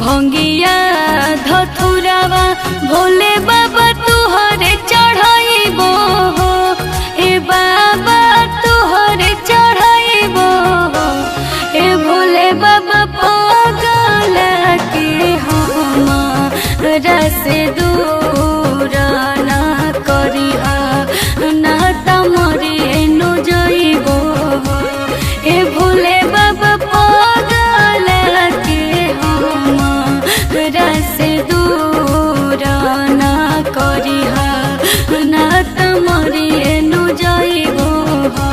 भंगिया धथुरावा भोले बाबा तुहरे चढ़ाइबो हो ए बाबा तुहरे चढ़ाइबो हो ए भोले बाबा पगला के हमरा से दूर ना करिहा ना तमरे नु जइबो हो ए भोले बाबा पगला के हमरा से दूर ना करिहा ना तमरे नु जइबो हो।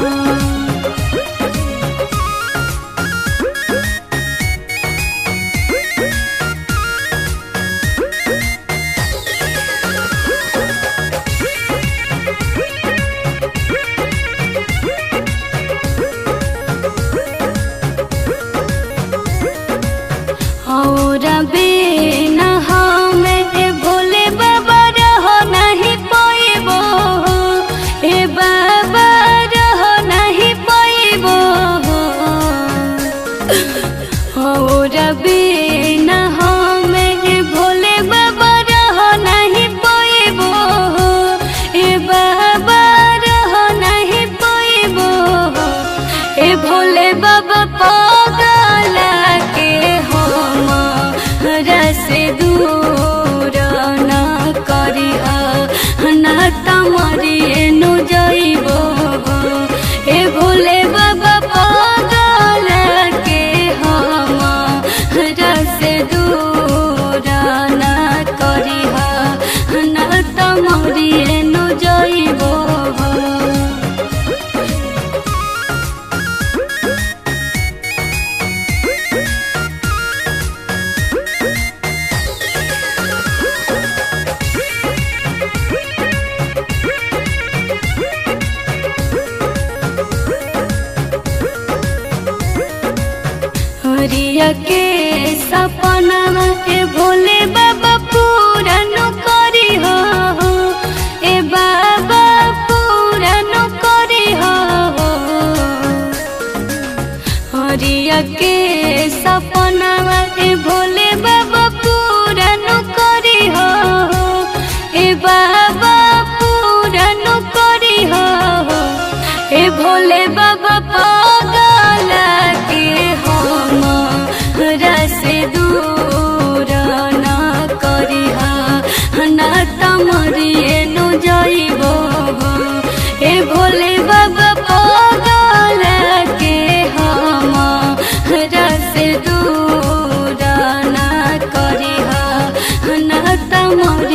और बिना हमें भोले बाबा रह नहीं पाइबो ए बाबा रह नहीं पाइबो और बिना हमें भोले बाबा रह नहीं पाइबो ए बाबा रह नहीं पाइबो ए भोले बाबा पगला के हमरा से दूर ना करिहा ना तमरे नु जइबो ए भोले बाबा पगला के हमरा से दूर ना करिहा ना तमरे नु जइबो। हरिया के सपना ए भोले बाबा पूरा नु करिहो ए बाबा पूरा नु करिहो हरिया के सपना ए भोले बाबा पूरा नु करिहो ए बाबा पूरा नु करिहो ए भोले बाबा पगला के हमरा से दूर ना करिहा ना तमरे नु जइबो ए भोले बाबा पगला के हमरा से दूर ना करिहा ना तमरे